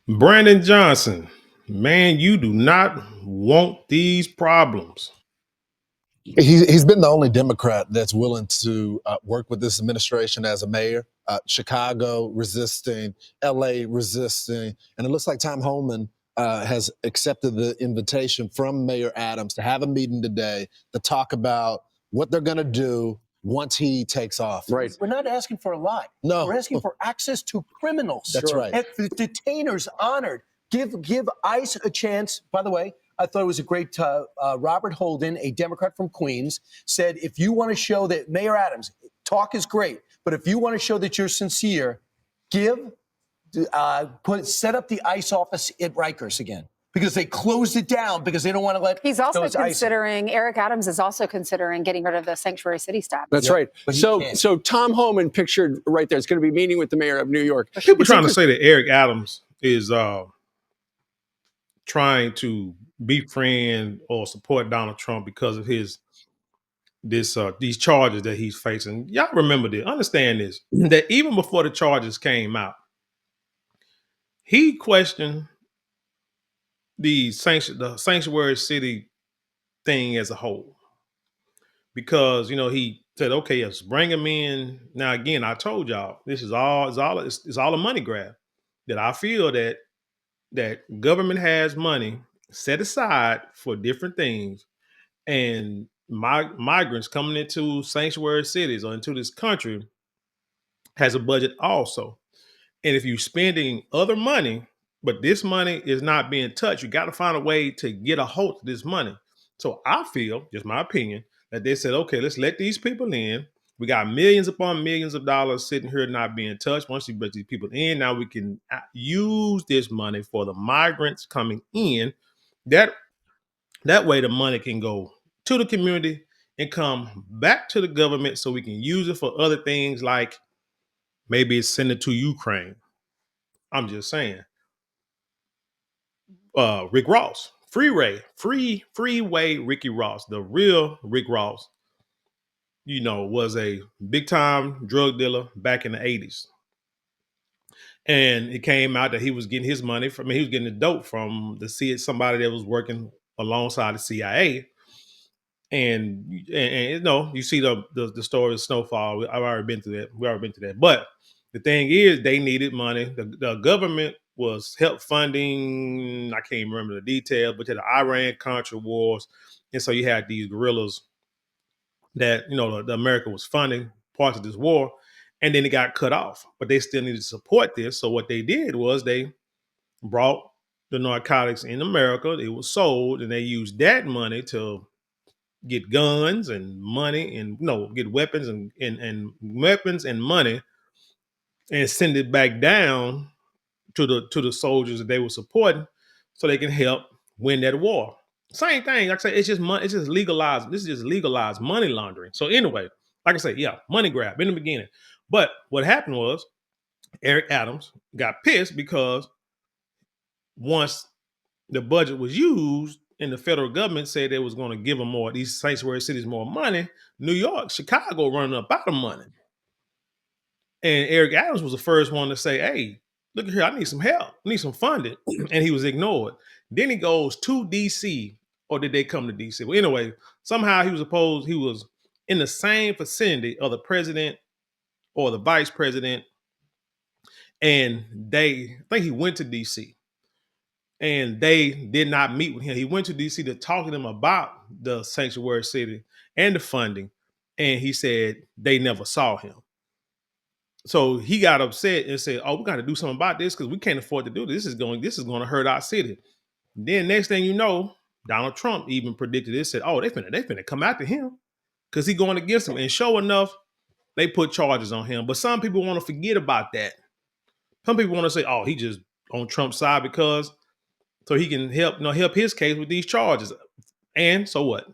Brandon Johnson, man, you do not want these problems. He's been the only Democrat that's willing to work with this administration as a mayor. Chicago resisting, LA resisting, and it looks like Tom Homan has accepted the invitation from Mayor Adams to have a meeting today to talk about what they're going to do once he takes off. Right. We're not asking for a lot. No. We're asking for access to criminals. That's right. And the detainers honored. Give ICE a chance. By the way, I thought it was a great, Robert Holden, a Democrat from Queens, said, if you want to show that Mayor Adams, talk is great, but if you want to show that you're sincere, set up the ICE office at Rikers again. Because they closed it down because they don't want to let. He's also considering. Eric Adams is also considering getting rid of the sanctuary city staff. That's right. So Tom Homan pictured right there is going to be meeting with the mayor of New York. People trying to say that Eric Adams is trying to befriend or support Donald Trump because of these charges that he's facing. Y'all remember this? Understand this? That even before the charges came out, he questioned the sanctuary city thing as a whole, because he said, okay, let's bring him in. Now again, I told y'all this is all a money grab. That I feel that government has money set aside for different things, and migrants coming into sanctuary cities or into this country has a budget also. And if you're spending other money, but this money is not being touched, you got to find a way to get a hold of this money. So I feel, just my opinion, that they said, okay, let's let these people in. We got millions upon millions of dollars sitting here not being touched. Once you bring these people in, now we can use this money for the migrants coming in. That way the money can go to the community and come back to the government so we can use it for other things, like maybe it's send it to Ukraine. I'm just saying. Rick Ross, freeway Ricky Ross, the real Rick Ross, was a big time drug dealer back in the 80s. And it came out that he was getting his money he was getting the dope from somebody that was working alongside the CIA. And you see the story of Snowfall. I've already been through that. We already been through that. But the thing is, they needed money. The government was help funding. I can't remember the details, but to the Iran-Contra wars, and so you had these guerrillas that the America was funding parts of this war, and then it got cut off. But they still needed to support this. So what they did was they brought the narcotics in America. It was sold, and they used that money to get guns and money, and get weapons and weapons and money, and send it back down to the soldiers that they were supporting, so they can help win that war. Same thing, like I say, it's just money. It's just legalized. This is just legalized money laundering. So anyway, like I say, yeah, money grab in the beginning. But what happened was Eric Adams got pissed because once the budget was used and the federal government said they was going to give them these sanctuary cities more money, New York, Chicago running up out of money. And Eric Adams was the first one to say, hey, look here, I need some help. I need some funding. And he was ignored. Then he goes to DC, or did they come to DC? Well, anyway, somehow he was in the same vicinity of the president or the vice president. And I think he went to DC. And they did not meet with him. He went to DC to talk to them about the sanctuary city and the funding. And he said they never saw him. So he got upset and said, oh, we got to do something about this because we can't afford to do this. This is going to hurt our city. And then next thing you know, Donald Trump even predicted this, said, oh, they finna come after him because he's going against them. And sure enough, they put charges on him. But some people want to forget about that. Some people want to say, oh, he just on Trump's side because so he can help his case with these charges. And so what?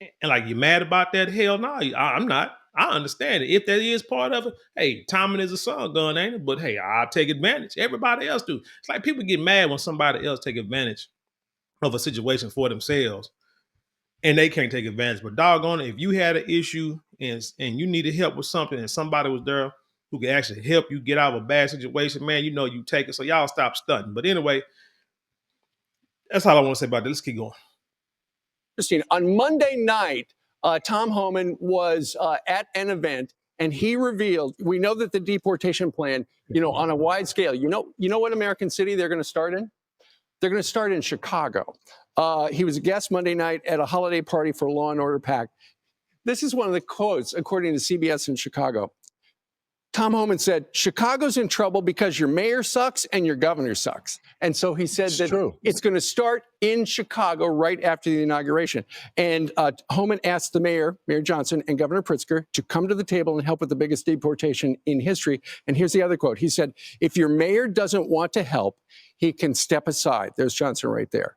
And like, you mad about that? Hell no, I'm not. I understand it. If that is part of it, hey, timing is a song gun, ain't it? But hey, I'll take advantage. Everybody else do. It's like people get mad when somebody else take advantage of a situation for themselves and they can't take advantage. But doggone it, if you had an issue and you needed help with something and somebody was there who can actually help you get out of a bad situation, man, you know you take it. So y'all stop stunting. But anyway, that's all I want to say about that. Let's keep going. Interesting. On Monday night, Tom Homan was at an event, and he revealed, we know that the deportation plan, on a wide scale, you know what American city they're going to start in? They're going to start in Chicago. He was a guest Monday night at a holiday party for Law and Order Pact. This is one of the quotes, according to CBS in Chicago. Tom Homan said, Chicago's in trouble because your mayor sucks and your governor sucks. And so he said it's going to start in Chicago right after the inauguration. And Homan asked the Mayor Johnson, and Governor Pritzker to come to the table and help with the biggest deportation in history. And here's the other quote. He said, if your mayor doesn't want to help, he can step aside. There's Johnson right there.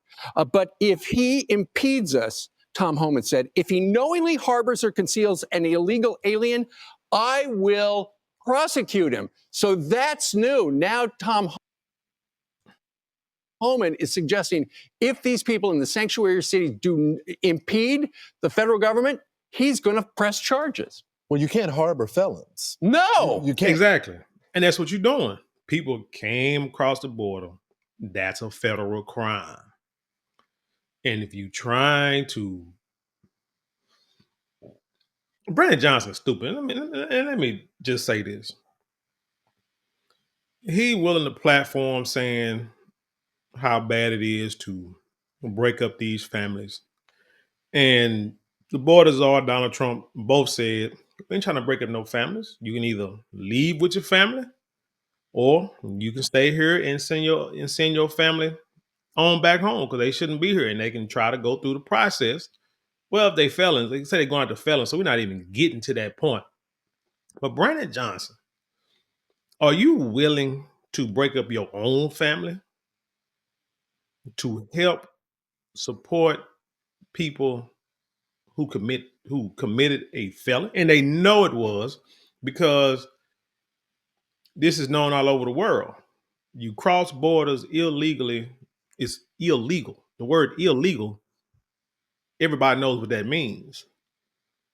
But if he impedes us, Tom Homan said, if he knowingly harbors or conceals an illegal alien, I will prosecute him. So that's new. Now Tom Homan is suggesting if these people in the sanctuary cities do impede the federal government, he's going to press charges. Well, you can't harbor felons. No, you can't. Exactly. And that's what you're doing. People came across the border. That's a federal crime. And if you trying to, Brandon Johnson's stupid. Let me just say this. He willing to platform saying how bad it is to break up these families. And the borders are Donald Trump both said, we ain't trying to break up no families. You can either leave with your family or you can stay here and send your family on back home because they shouldn't be here and they can try to go through the process. Well, if they felons, they say they're going after felons, so we're not even getting to that point. But Brandon Johnson, are you willing to break up your own family to help support people who committed a felony? And they know it was because this is known all over the world. You cross borders illegally, it's illegal. The word illegal, everybody knows what that means.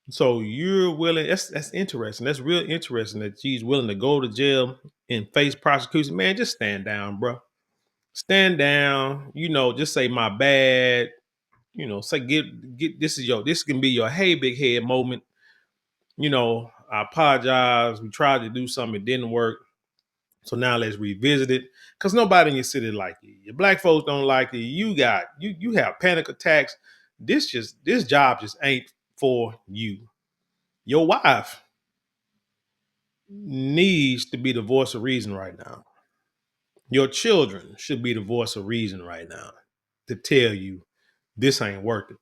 So you're willing, that's interesting. That's real interesting that she's willing to go to jail and face prosecution. Man, just stand down, bro. Stand down, just say my bad. Say get this can be your hey big head moment. I apologize. We tried to do something, it didn't work. So now let's revisit it. Because nobody in your city like you. Your black folks don't like you. You have panic attacks. This job just ain't for you. Your wife needs to be the voice of reason right now. Your children should be the voice of reason right now to tell you this ain't worth it.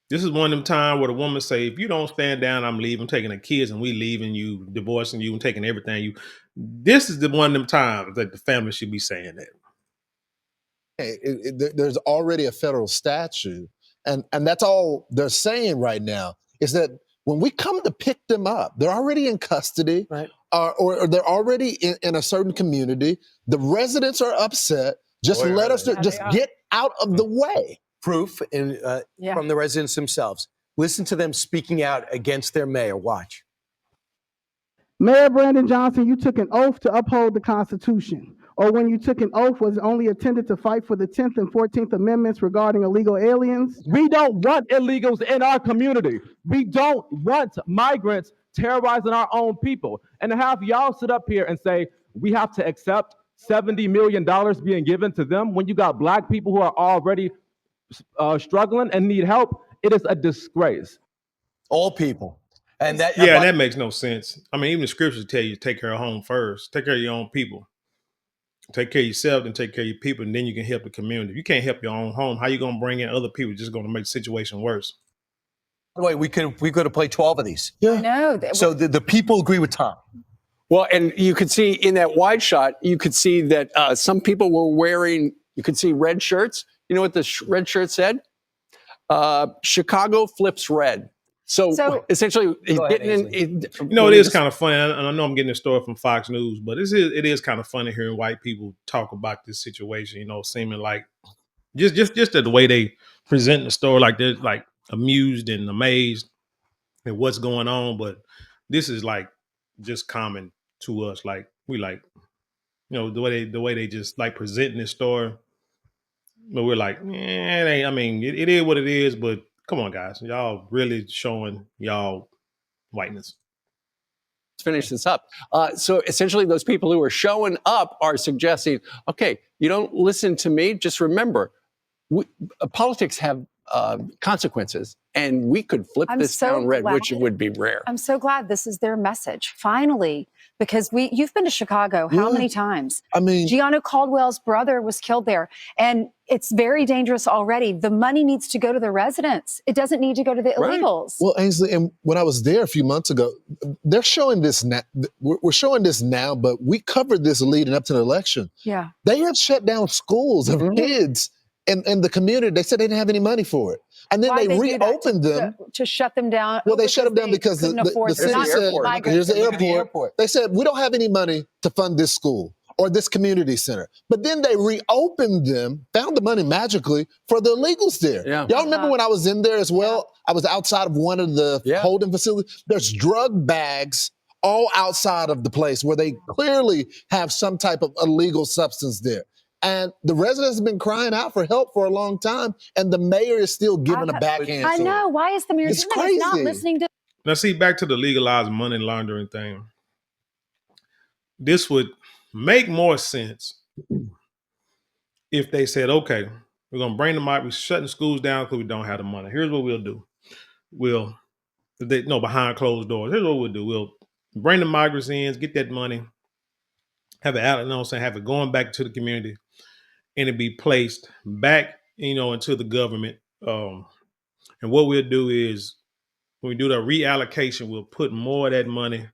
This is one of them times where the woman say, if you don't stand down, I'm leaving, taking the kids and we leaving you, divorcing you and taking everything this is the one of them times that the family should be saying that. There's already a federal statute, and that's all they're saying right now is that when we come to pick them up, they're already in custody, right? Or they're already in a certain community. The residents are upset. Just let us get out of the way. Proof from the residents themselves. Listen to them speaking out against their mayor. Watch. Mayor Brandon Johnson, you took an oath to uphold the Constitution. Or when you took an oath, was it only intended to fight for the 10th and 14th Amendments regarding illegal aliens? We don't want illegals in our community. We don't want migrants terrorizing our own people. And to have y'all sit up here and say, we have to accept $70 million being given to them when you got black people who are already struggling and need help, it is a disgrace. All people. And that makes no sense. I mean, even the scriptures tell you to take care of home first. Take care of your own people. Take care of yourself and take care of your people, and then you can help the community. If you can't help your own home, how you going to bring in other people? Just going to make the situation worse. By the way, we could have played 12 of these. Yeah. No. So the people agree with Tom. Well, and you could see in that wide shot, you could see that some people were wearing, you could see red shirts. You know what the red shirt said? Chicago flips red. So essentially, he's getting in. It is kind of funny. And I know I'm getting a story from Fox News, but it is kind of funny hearing white people talk about this situation. Seeming like just the way they present the story, like they're like amused and amazed at what's going on. But this is like just common to us. Like we like, the way they just like presenting this story. But we're like, it ain't. I mean, it is what it is. But come on, guys, y'all really showing y'all whiteness. Let's finish this up. So essentially, those people who are showing up are suggesting, okay, you don't listen to me. Just remember, politics have consequences, and we could flip this town red, which would be rare. I'm so glad this is their message, finally, because you've been to Chicago how many times? I mean, Gianno Caldwell's brother was killed there, and it's very dangerous already. The money needs to go to the residents. It doesn't need to go to the illegals. Well, Ainsley, and when I was there a few months ago, they're showing this now. We're showing this now, but we covered this leading up to the election. Yeah. They had shut down schools and kids in the community. They said they didn't have any money for it. And then Why'd they do that? reopened them. To shut them down? Well, they shut them down because the city said, here's the airport. They said, we don't have any money to fund this school or this community center. But then they reopened them, found the money magically for the illegals there. Yeah. Y'all remember when I was in there as well? I was outside of one of the holding facilities. There's drug bags all outside of the place where they clearly have some type of illegal substance there. And the residents have been crying out for help for a long time, and the mayor is still giving a backhand. I know. Why is the mayor It's doing that? He's not crazy. listening to. Now, see, back to the legalized money laundering thing. This would make more sense if they said, okay, we're going to bring them out. We're shutting schools down because we don't have the money. Here's what we'll do. Behind closed doors. Here's what we'll do. We'll bring the migrants in, get that money, have it going back to the community, and it be placed back, into the government. And what we'll do is, when we do the reallocation, we'll put more of that money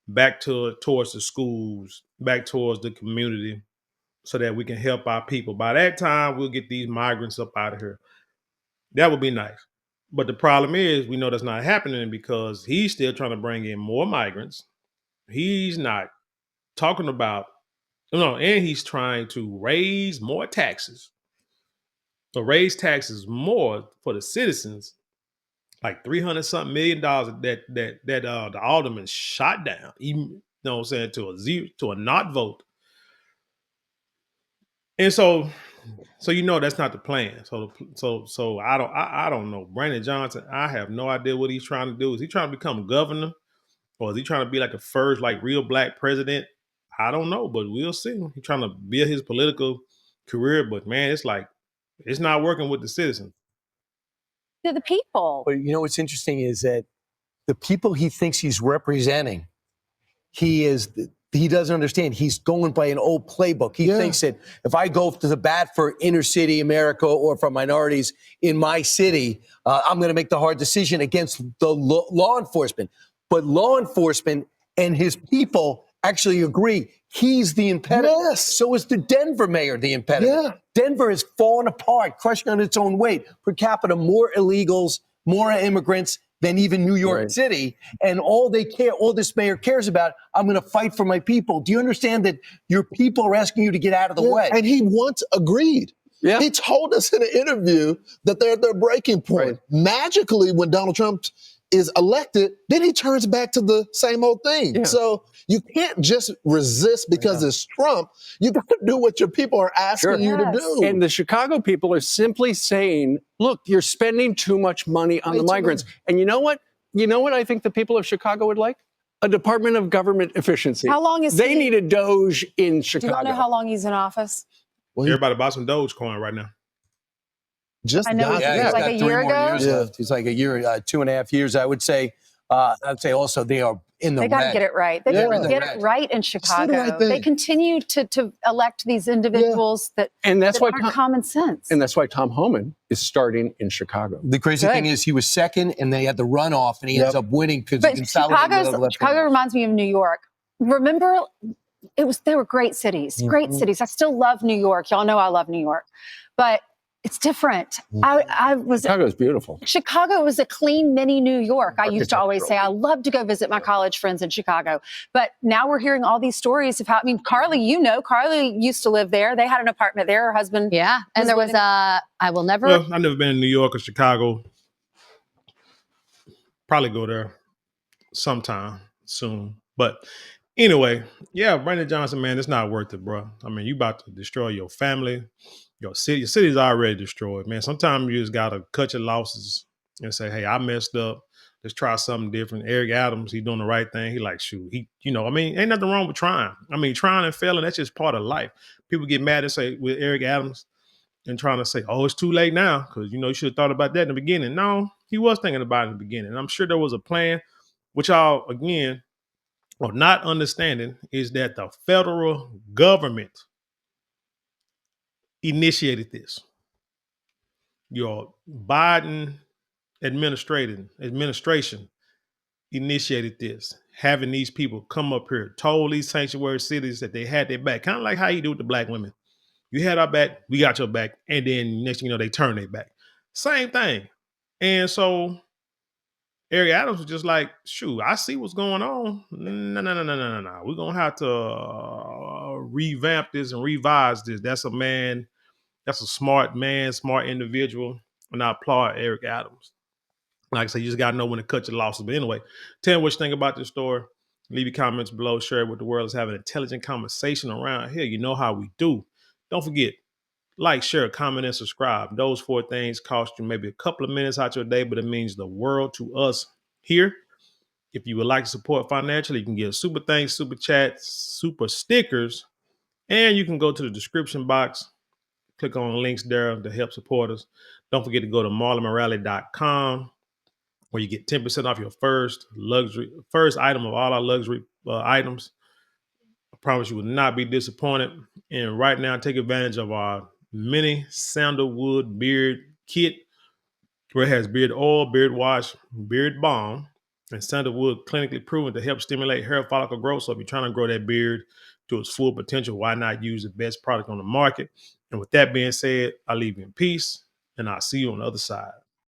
back towards the schools, back towards the community, so that we can help our people. By that time, we'll get these migrants up out of here. That would be nice. But the problem is, we know that's not happening because he's still trying to bring in more migrants. He's not talking about, and he's trying to raise more taxes. So raise taxes more for the citizens, like $300-something million that the alderman shot down, even to a not vote. And so that's not the plan. So I don't know. Brandon Johnson, I have no idea what he's trying to do. Is he trying to become governor, or is he trying to be like the first real black president? I don't know, but we'll see. He's trying to build his political career, but man, it's not working with the citizens. To the people. But what's interesting is that the people he thinks he's representing, he doesn't understand. He's going by an old playbook. He thinks that if I go to the bat for inner city America or for minorities in my city, I'm going to make the hard decision against the law enforcement. But law enforcement and his people actually agree. He's the impediment. Yes. So is the Denver mayor the impediment. Yeah. Denver has fallen apart, crushing on its own weight. Per capita, more illegals, more immigrants than even New York City. And all this mayor cares about, I'm going to fight for my people. Do you understand that your people are asking you to get out of the way? And he once agreed. Yeah. He told us in an interview that they're at their breaking point. Right. Magically, when Donald Trump is elected, then he turns back to the same old thing. Yeah. So you can't just resist because it's Trump. You got to do what your people are asking you to do. And the Chicago people are simply saying, look, you're spending too much money on the migrants. And you know what? You know what I think the people of Chicago would like? A Department of Government Efficiency. How long is they need a Doge in Do Chicago? you want to know how long he's in office? Everybody buy some Dogecoin right now. Just I know got it's there. he's like got a 3 year more ago? years left. He's like a year, 2.5 years, I would say. I'd say also they are in the They got to red. get it right. They got to get it right in Chicago. They continue to elect these individuals that aren't common sense. And that's why Tom Homan is starting in Chicago. The crazy thing is he was second and they had the runoff and he ends up winning because he consolidated. Chicago reminds me of New York. Remember, they were great cities, great cities. I still love New York. Y'all know I love New York, but it's different. Chicago's beautiful. Chicago was a clean mini New York. I used to always say I love to go visit my college friends in Chicago. But now we're hearing all these stories of how, Carly used to live there. They had an apartment there. Her husband. Yeah. And there was I will never. Well, I've never been in New York or Chicago. Probably go there sometime soon. But anyway, yeah, Brandon Johnson, man, it's not worth it, bro. I mean, you about to destroy your family, your city. Your city's already destroyed, man. Sometimes you just gotta cut your losses and say, hey, I messed up. Let's try something different. Eric Adams, he doing the right thing. He like, shoot, I mean, ain't nothing wrong with trying. I mean, trying and failing, that's just part of life. People get mad and say with Eric Adams and trying to say, oh, it's too late now because, you should have thought about that in the beginning. No, he was thinking about it in the beginning. And I'm sure there was a plan, which y'all, again, or not understanding is that the federal government initiated this. Your Biden administration initiated this, having these people come up here, told these sanctuary cities that they had their back, kind of like how you do with the black women. You had our back, we got your back, and then next thing you know, they turn their back. Same thing. And so Eric Adams was just like, shoot, I see what's going on. No. We're going to have to revamp this and revise this. That's a man. That's a smart man, smart individual. And I applaud Eric Adams. Like I said, you just got to know when to cut your losses. But anyway, tell me what you think about this story. Leave your comments below. Share it with the world. Let's have an intelligent conversation around here. You know how we do. Don't forget, like, share, comment, and subscribe. Those 4 things cost you maybe a couple of minutes out your day, but it means the world to us here. If you would like to support financially, you can give super thanks, super chats, super stickers, and you can go to the description box, click on links there to help support us. Don't forget to go to marlonmorale.com where you get 10% off your first item of all our luxury items. I promise you will not be disappointed. And right now, take advantage of our mini sandalwood beard kit, where it has beard oil, beard wash, beard balm, and sandalwood clinically proven to help stimulate hair follicle growth. So if you're trying to grow that beard to its full potential, why not use the best product on the market? And with that being said, I leave you in peace, and I'll see you on the other side.